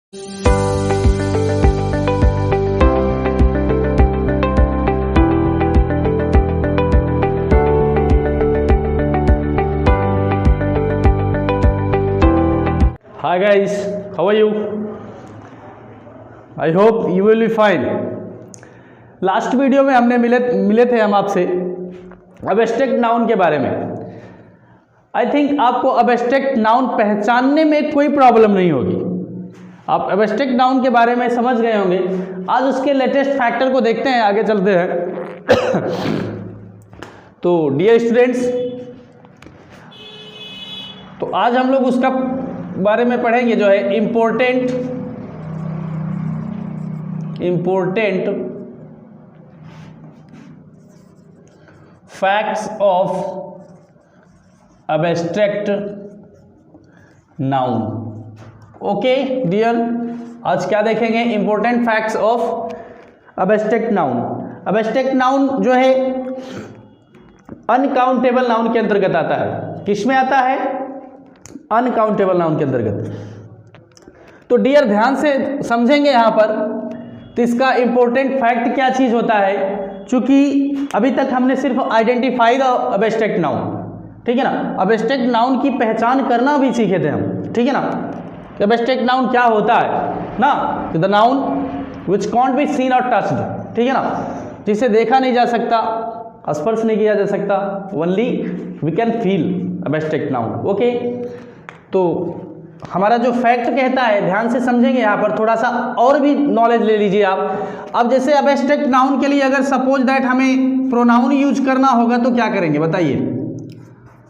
Hi guys, how are you? I hope you will be fine. Last video में हमने मिले थे हम आपसे अबस्ट्रैक्ट नाउन के बारे में। आई थिंक आपको अबस्ट्रैक्ट नाउन पहचानने में कोई प्रॉब्लम नहीं होगी। आप अबस्ट्रैक्ट नाउन के बारे में समझ गए होंगे। आज उसके लेटेस्ट फैक्टर को देखते हैं, आगे चलते हैं। तो डियर स्टूडेंट्स, तो आज हम लोग उसका बारे में पढ़ेंगे जो है important facts of abstract noun. Okay dear, आज क्या देखेंगे? Important facts of abstract noun. Abstract noun जो है अनकाउंटेबल नाउन के अंतर्गत आता है। किस में आता है? अनकाउंटेबल नाउन के अंतर्गत। तो डियर ध्यान से समझेंगे यहाँ पर, तो इसका इंपॉर्टेंट फैक्ट क्या चीज होता है। चूंकि अभी तक हमने सिर्फ आइडेंटिफाई द अबस्ट्रैक्ट नाउन, ठीक है ना, अबस्ट्रैक्ट नाउन की पहचान करना भी सीखे थे हम, ठीक है ना। अबस्ट्रैक्ट नाउन क्या होता है ना, the noun which can't be seen और टच्ड, ठीक है ना, जिसे देखा नहीं जा सकता, स्पर्श नहीं किया जा सकता, only we can feel abstract noun. Okay, तो हमारा जो फैक्ट कहता है, ध्यान से समझेंगे यहाँ पर, थोड़ा सा और भी नॉलेज ले लीजिए आप। अब जैसे अबस्ट्रैक्ट नाउन के लिए अगर सपोज दैट हमें प्रोनाउन यूज करना होगा तो क्या करेंगे बताइए।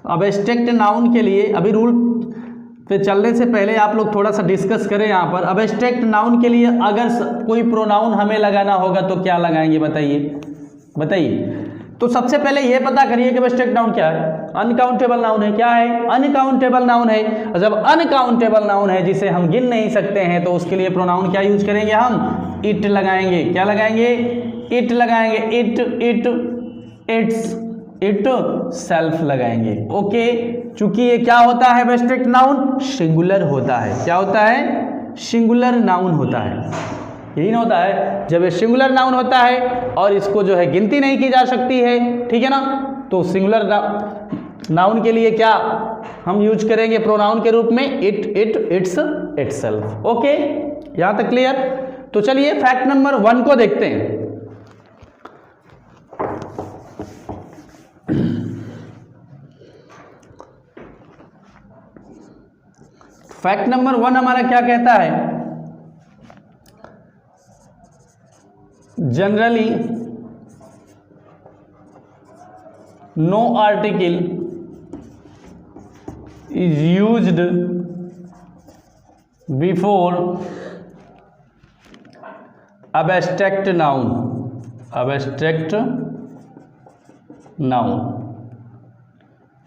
अबस्ट्रैक्ट नाउन के लिए अभी रूल पे चलने से पहले आप लोग थोड़ा सा डिस्कस करें यहाँ पर। अबस्ट्रैक्ट नाउन के लिए अगर कोई प्रोनाउन हमें लगाना होगा तो क्या लगाएंगे बताइए। तो सबसे पहले ये पता करिए कि अबस्ट्रैक्ट नाउन क्या है। अनकाउंटेबल नाउन है। क्या है? अनकाउंटेबल नाउन है। और जब अनकाउंटेबल नाउन है जिसे हम गिन नहीं सकते हैं, तो उसके लिए प्रोनाउन क्या यूज करेंगे? हम इट लगाएंगे। क्या लगाएंगे? इट लगाएंगे। इट, इट्स, इट सेल्फ लगाएंगे। ओके, चूंकि ये क्या होता है अबस्ट्रैक्ट नाउन? सिंगुलर होता है। क्या होता है? सिंगुलर नाउन होता है। यही ना होता है, जब ये सिंगुलर नाउन होता है और इसको जो है गिनती नहीं की जा सकती है, ठीक है ना, तो सिंगुलर नाउन के लिए क्या हम यूज करेंगे प्रोनाउन के रूप में? It, it's, itself. ओके, यहां तक क्लियर? तो चलिए फैक्ट नंबर 1 को देखते हैं। फैक्ट नंबर 1 हमारा क्या कहता है? Generally no article is used before abstract noun. Abstract noun.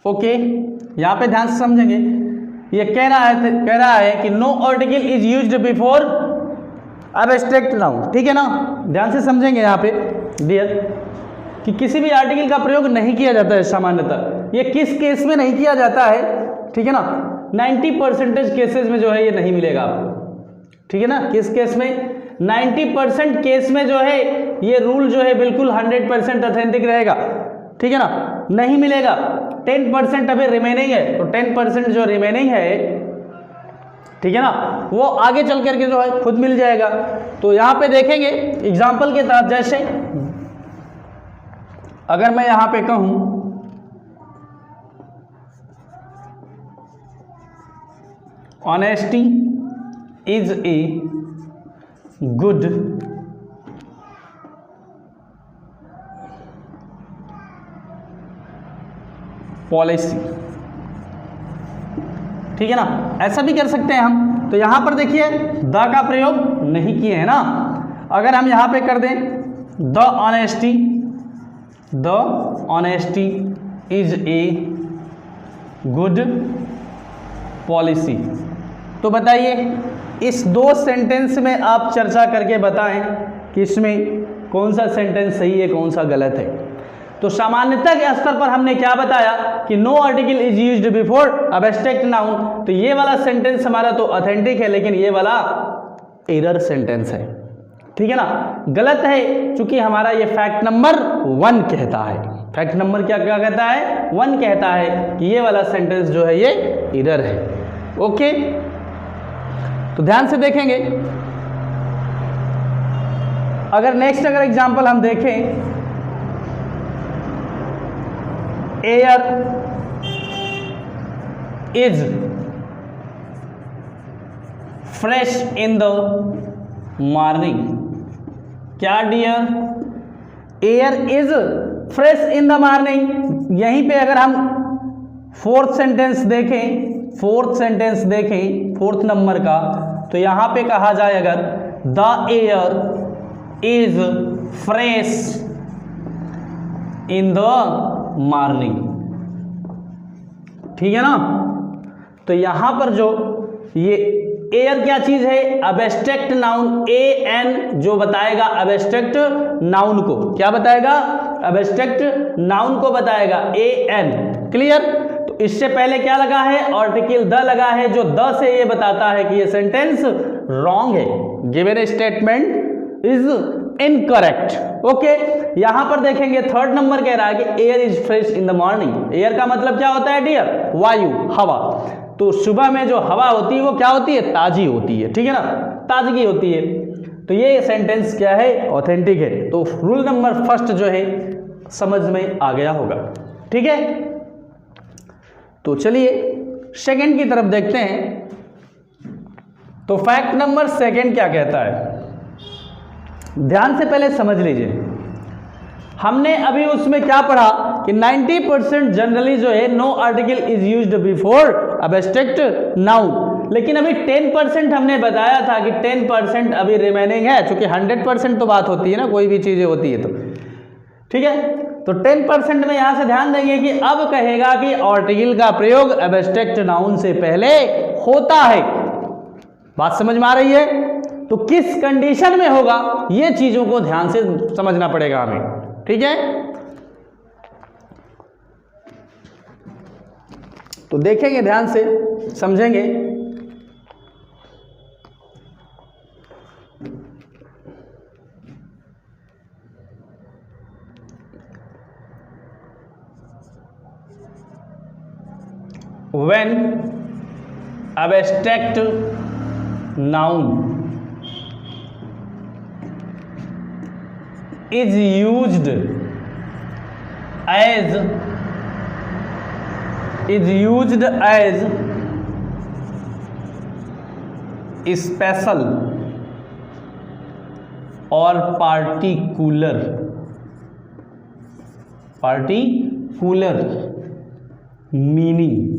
Okay, यहां पे ध्यान से समझेंगे। ये कह रहा है कि no article is used before abstract noun, ठीक है ना। ध्यान से समझेंगे यहाँ पे डियर कि किसी भी आर्टिकल का प्रयोग नहीं किया जाता है सामान्यतः। ये किस केस में नहीं किया जाता है, ठीक है ना? 90% केसेस में जो है ये नहीं मिलेगा आपको, ठीक है ना। किस केस में? 90% केस में जो है ये रूल जो है बिल्कुल 100% ऑथेंटिक रहेगा, ठीक है ना, नहीं मिलेगा। 10% अभी रिमेनिंग है, तो 10% जो रिमेनिंग है, ठीक है ना, वो आगे चल करके जो है खुद मिल जाएगा। तो यहां पे देखेंगे एग्जाम्पल के तहत, जैसे अगर मैं यहां पे कहूं honesty is a good policy, ठीक है ना, ऐसा भी कर सकते हैं हम। तो यहां पर देखिए द का प्रयोग नहीं किए हैं ना। अगर हम यहां पे कर दें the honesty is a good policy, तो बताइए इस 2 सेंटेंस में आप चर्चा करके बताएं कि इसमें कौन सा सेंटेंस सही है, कौन सा गलत है। तो सामान्यता के स्तर पर हमने क्या बताया कि no article is used before abstract noun, तो ये वाला सेंटेंस हमारा तो ऑथेंटिक है, लेकिन ये वाला एरर सेंटेंस है, ठीक है ना, गलत है, क्योंकि हमारा ये फैक्ट नंबर 1 कहता है, फैक्ट नंबर क्या क्या कहता है, 1 कहता है कि ये वाला सेंटेंस जो है ये एरर है। ओके, तो ध्यान से देखेंगे। अगर नेक्स्ट अगर एग्जांपल हम देखें, air is fresh in the morning, क्या dear, air is fresh in the morning. यहीं पे अगर हम फोर्थ सेंटेंस देखें, फोर्थ नंबर का, तो यहां पे कहा जाए अगर the air is fresh in the morning, ठीक है ना। तो यहां पर जो ये एयर क्या चीज है, अबस्ट्रैक्ट नाउन, ए एन जो बताएगा अबस्ट्रैक्ट नाउन को, क्या बताएगा, अबस्ट्रैक्ट नाउन को बताएगा, ए एन, क्लियर। तो इससे पहले क्या लगा है, आर्टिकल द लगा है, जो द से ये बताता है कि ये सेंटेंस रॉन्ग है, given statement is incorrect. Okay, यहां पर देखेंगे थर्ड नंबर कह रहा है कि air is fresh in the morning. Air का मतलब क्या होता है डियर, वायु, हवा। तो सुबह में जो हवा होती है वो क्या होती है, ताजी होती है, ठीक है ना, ताजगी होती है। तो ये सेंटेंस क्या है, ऑथेंटिक है। तो रूल नंबर फर्स्ट जो है समझ में आ गया होगा, ठीक है। तो चलिए सेकंड की तरफ देखते हैं। तो फैक्ट नंबर सेकंड क्या कहता है, ध्यान से पहले समझ लीजिए। हमने अभी उसमें क्या पढ़ा कि 90% जनरली जो है no article is used before abstract noun, लेकिन अभी 10% हमने बताया था कि 10% अभी रिमेनिंग है, क्योंकि 100% तो बात होती है ना, कोई भी चीजें होती है तो, ठीक है। तो 10% में यहां से ध्यान देंगे कि अब कहेगा कि आर्टिकल का प्रयोग अबस्ट्रैक्ट नाउन से पहले होता है। बात समझ में आ रही है। तो किस कंडीशन में होगा, ये चीजों को ध्यान से समझना पड़ेगा हमें, ठीक है। तो देखेंगे, ध्यान से समझेंगे। When abstract noun is used as special or particular meaning,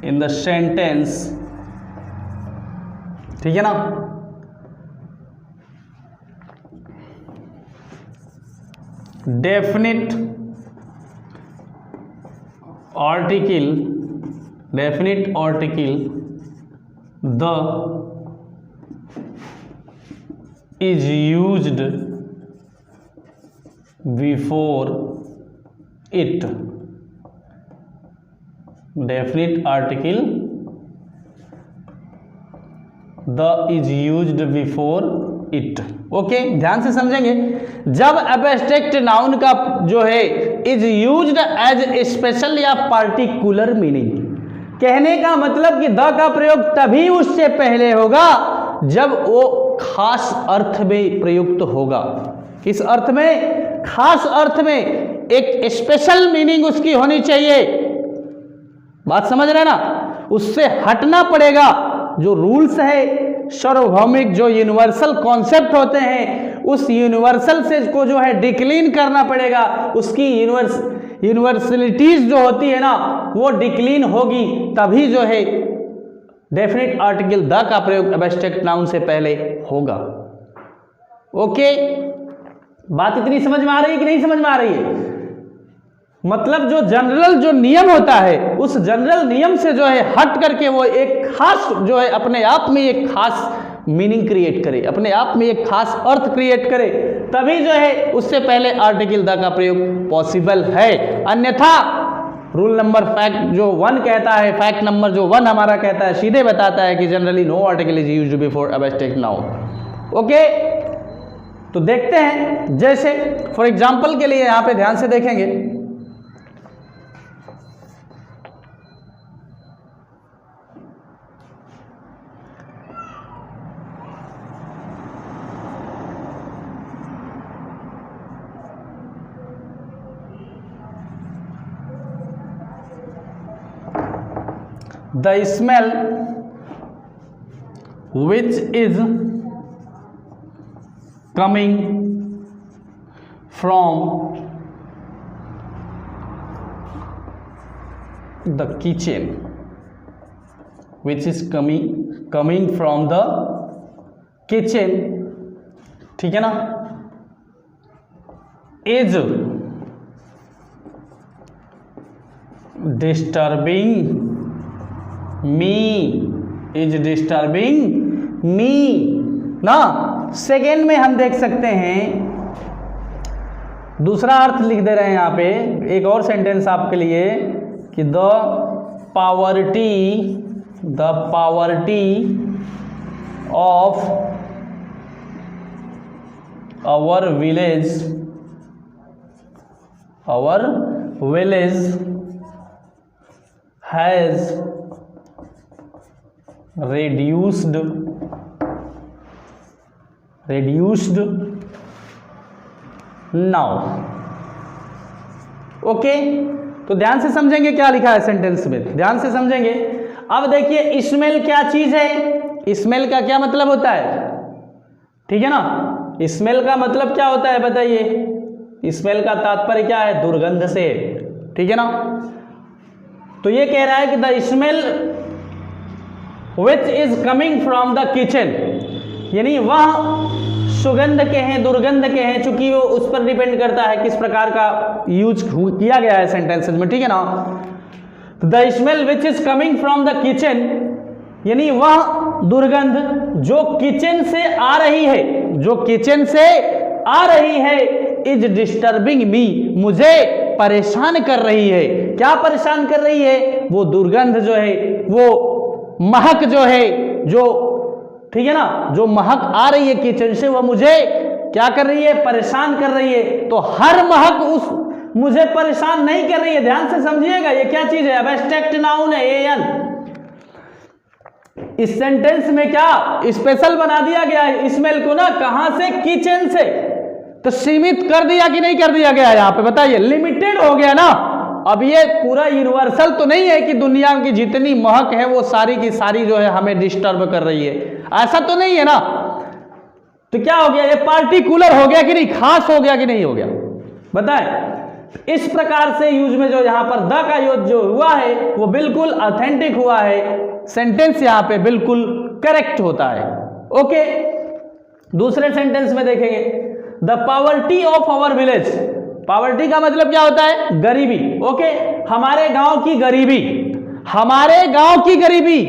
in the sentence, ठीक है ना। Definite article the is used before it, definite article the is used before it. Okay, ध्यान से समझेंगे। जब एब्स्ट्रैक्ट नाउन का जो है इज यूज्ड एज स्पेशल या पार्टिकुलर मीनिंग, कहने का मतलब कि द का प्रयोग तभी उससे पहले होगा जब वो खास अर्थ में प्रयुक्त होगा। किस अर्थ में, खास अर्थ में, एक स्पेशल मीनिंग उसकी होनी चाहिए। बात समझ रहे ना, उससे हटना पड़ेगा। जो रूल्स है सार्वभौमिक, जो यूनिवर्सल कॉन्सेप्ट होते हैं, उस यूनिवर्सल से को जो है डिक्लीन करना पड़ेगा। उसकी यूनिवर्सलिटीज जो होती है ना, वो डिक्लीन होगी, तभी जो है डेफिनिट आर्टिकल द का प्रयोग एब्स्ट्रैक्ट नाउन से पहले होगा। ओके, बात इतनी समझ में आ रही है कि नहीं समझ में आ रही है। मतलब जो जनरल जो नियम होता है, उस जनरल नियम से जो है हट करके वो एक खास जो है अपने आप में एक खास मीनिंग क्रिएट करे, अपने आप में एक खास अर्थ क्रिएट करे, तभी जो है उससे पहले आर्टिकल द का प्रयोग पॉसिबल है। अन्यथा रूल नंबर फैक्ट जो 1 कहता है, फैक्ट नंबर जो 1 हमारा कहता है, सीधे बताता है कि generally no article is used before abstract noun. Okay, तो देखते हैं, जैसे फॉर एग्जांपल के लिए यहां पे ध्यान से देखेंगे, the smell which is coming from the kitchen, which is coming from the kitchen, ठीक है ना, is disturbing me ना। सेकेंड में हम देख सकते हैं, दूसरा अर्थ लिख दे रहे हैं यहां पे, एक और सेंटेंस आपके लिए कि the poverty of our village has reduced now। Okay, तो ध्यान से समझेंगे क्या लिखा है सेंटेंस में, ध्यान से समझेंगे। अब देखिए स्मेल क्या चीज है, स्मेल का क्या मतलब होता है, ठीक है ना, स्मेल का मतलब क्या होता है बताइए, स्मेल का तात्पर्य क्या है, दुर्गंध से, ठीक है ना। तो ये कह रहा है कि the smell which is coming from the kitchen, यानी वह सुगंध के हैं, दुर्गंध के हैं, चूंकि वो उस पर डिपेंड करता है किस प्रकार का यूज किया गया है सेंटेंसेस में, ठीक है ना। The smell which is coming from the kitchen, यानी वह दुर्गंध जो किचन से आ रही है, जो किचन से आ रही है, इज डिस्टर्बिंग मी, मुझे परेशान कर रही है। क्या परेशान कर रही है, वो दुर्गंध जो है, वो महक जो है, जो, ठीक है ना, जो महक आ रही है किचन से, वह मुझे क्या कर रही है, परेशान कर रही है। तो हर महक उस मुझे परेशान नहीं कर रही है, ध्यान से समझिएगा, ये क्या चीज है, एब्स्ट्रैक्ट नाउन है, एन। इस सेंटेंस में क्या स्पेशल बना दिया गया है, स्मेल को ना, कहां से, किचन से, तो सीमित कर दिया कि नहीं कर दिया गया यहां पे, बताइए, लिमिटेड हो गया ना। अब ये पूरा यूनिवर्सल तो नहीं है कि दुनिया की जितनी महक है वो सारी की सारी जो है हमें डिस्टर्ब कर रही है, ऐसा तो नहीं है ना। तो क्या हो गया, ये पार्टिकुलर हो गया कि नहीं, खास हो गया कि नहीं हो गया, बताएं। इस प्रकार से यूज में जो यहां पर द का यूज जो हुआ है वो बिल्कुल ऑथेंटिक हुआ है, सेंटेंस यहां पे बिल्कुल करेक्ट होता है। ओके, दूसरे सेंटेंस में देखेंगे, the poverty of our village, poverty का मतलब क्या होता है, गरीबी। ओके, हमारे गांव की गरीबी, हमारे गांव की गरीबी।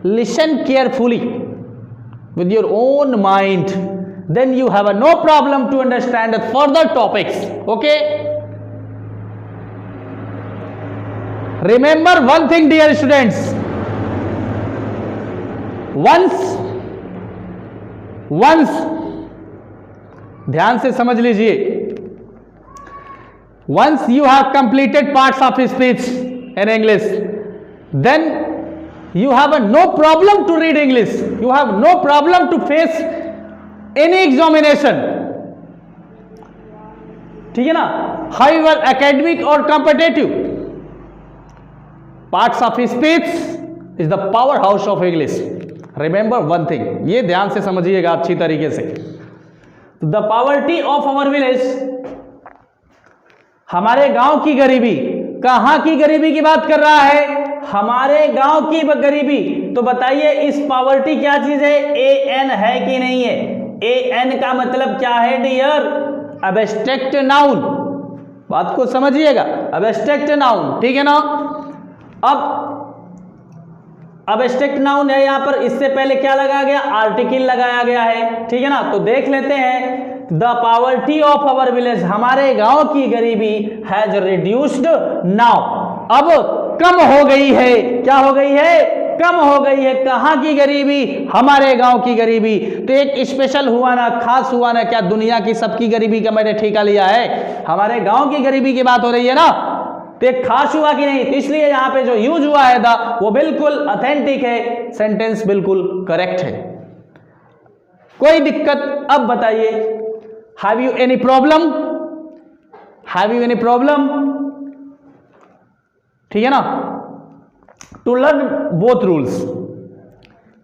Listen carefully with your own mind, then you have no problem to understand the further topics. Okay, remember one thing dear students, once ध्यान से समझ लीजिए, once you have completed parts of speech in English, then you have no problem to read English, you have no problem to face any examination, ठीक है ना, however academic or competitive, parts of speech is the powerhouse of English. Remember one thing, ये ध्यान से समझिएगा अच्छी तरीके से। The poverty of our village, हमारे गांव की गरीबी, कहां की गरीबी की बात कर रहा है, हमारे गांव की गरीबी। तो बताइए इस पॉवर्टी क्या चीज है, ए एन है कि नहीं है, ए एन का मतलब क्या है डियर, एब्स्ट्रैक्ट नाउन, बात को समझिएगा, एब्स्ट्रैक्ट नाउन, ठीक है ना। अब एब्स्ट्रैक्ट नाउन है यहां पर, इससे पहले क्या लगाया गया, आर्टिकल लगाया गया है, ठीक है ना। तो देख लेते हैं, the poverty of our village, हमारे गांव की गरीबी हैज रिड्यूस्ड नाउ, अब कम हो गई है। क्या हो गई है? कम हो गई है। कहां की गरीबी? हमारे गांव की गरीबी। तो एक स्पेशल हुआ ना, खास हुआ ना, क्या दुनिया की सबकी गरीबी का मैंने ठेका लिया है? हमारे गांव की गरीबी की बात हो रही है ना, तो एक खास हुआ कि नहीं? तो इसलिए यहां पे जो यूज हुआ है द, वो बिल्कुल ऑथेंटिक है, सेंटेंस बिल्कुल करेक्ट है। कोई दिक्कत? अब बताइए, have you any problem? Have you any problem? ठीक है ना? टू लर्न बोथ रूल्स,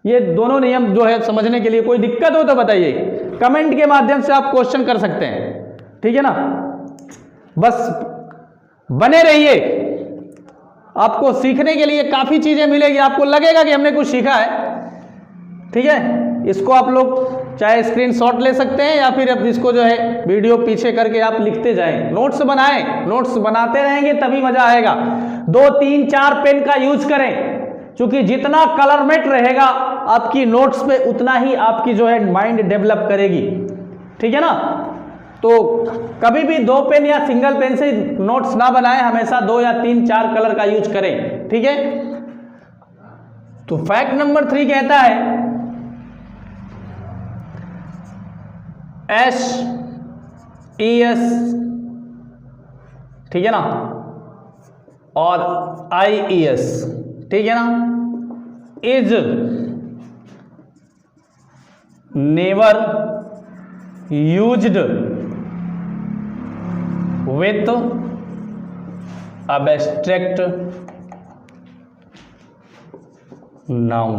ये दोनों नियम जो है समझने के लिए कोई दिक्कत हो तो बताइए, कमेंट के माध्यम से आप क्वेश्चन कर सकते हैं। ठीक है ना? बस बने रहिए, आपको सीखने के लिए काफी चीजें मिलेगी, आपको लगेगा कि हमने कुछ सीखा है। ठीक है? इसको आप लोग चाहे स्क्रीनशॉट ले सकते हैं या फिर अब इसको जो है वीडियो पीछे करके आप लिखते जाएं, नोट्स बनाएं, नोट्स बनाते रहेंगे तभी मजा आएगा। 2, 3, 4 पेन का यूज करें, क्योंकि जितना कलरमेट रहेगा आपकी नोट्स पे उतना ही आपकी जो है माइंड डेवलप करेगी। ठीक है ना? तो कभी भी 2 पेन या सिंगल पेन से नोट्स ना बनाएं, हमेशा 2 या 3, 4 कलर का यूज करें। ठीक है? तो फैक्ट नंबर 3 कहता है SES, ठीक है ना, और IES, ठीक है ना, is never used with abstract noun.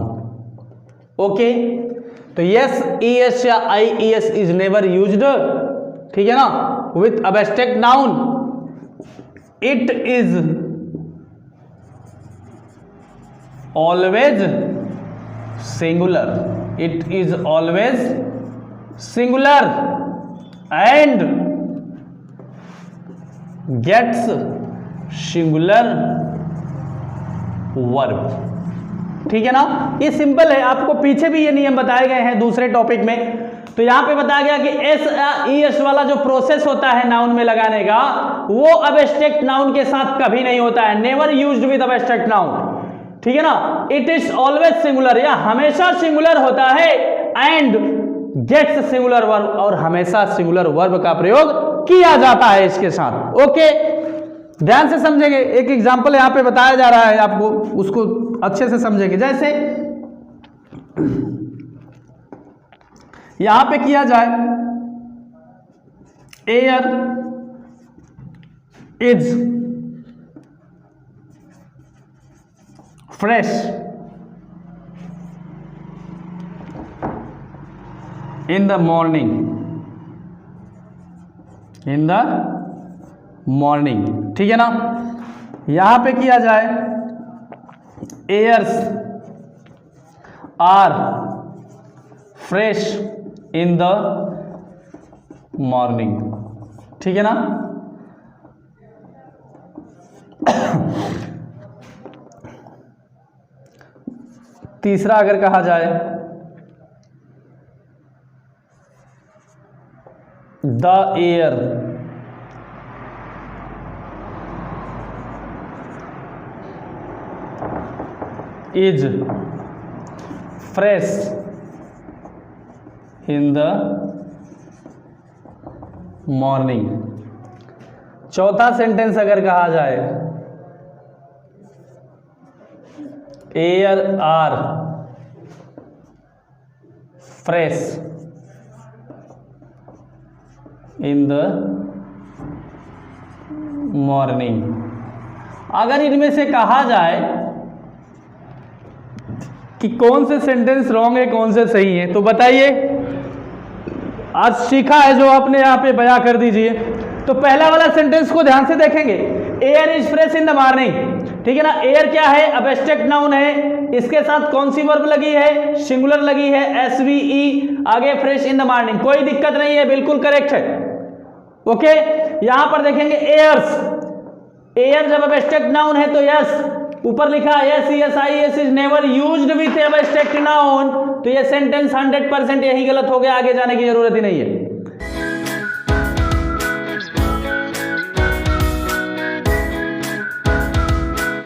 Okay, तो यस, ES या IES इज नेवर यूज्ड, ठीक है ना, with abstract noun. It is always singular, it is always singular and gets singular verb. ठीक है ना? ये सिंपल है, आपको पीछे भी ये नियम बताए गए हैं दूसरे टॉपिक में। तो यहां पे बताया गया कि SES वाला जो प्रोसेस होता है नाउन में लगाने का, वो अबस्ट्रैक्ट नाउन के साथ कभी नहीं होता है, never used with abstract noun. ठीक है ना? इट इज ऑलवेज सिंगुलर, या हमेशा सिंगुलर होता है, एंड गेट्स सिंगुलर वर्ब, और हमेशा सिंगुलर वर्ब का प्रयोग किया जाता है इसके साथ। ओके, ध्यान से समझेंगे। एक एग्जांपल यहां पे बताया जा रहा है आपको, उसको अच्छे से समझेंगे। जैसे यहां पे किया जाए, air is fresh in the morning, in the morning, ठीक है ना? यहां पे किया जाए, airs are fresh in the morning, ठीक है ना? तीसरा अगर कहा जाए, the air is fresh in the morning. चौथा सेंटेंस अगर कहा जाए, air are fresh in the morning. अगर इनमें से कहा जाए कि कौन से सेंटेंस रॉन्ग है, कौन से सही है, तो बताइए। आज सीखा है जो आपने यहाँ पे बयां कर दीजिए। तो पहला वाला सेंटेंस को ध्यान से देखेंगे, air is fresh in the morning, ठीक है ना? एयर क्या है? अबस्ट्रैक्ट नाउन है, इसके साथ कौन सी वर्ब लगी है? सिंगुलर लगी है, SVE, आगे फ्रेश इन द मॉर्निंग। कोई दिक्कत नहीं है, बिल्कुल करेक्ट है। ओके, यहां पर देखेंगे एयर्स, एयर जब अबस्ट्रैक्ट नाउन है तो यस, ऊपर लिखा SES is never used with abstract noun, तो ये सेंटेंस 100% यही गलत हो गया, आगे जाने की जरूरत ही नहीं है।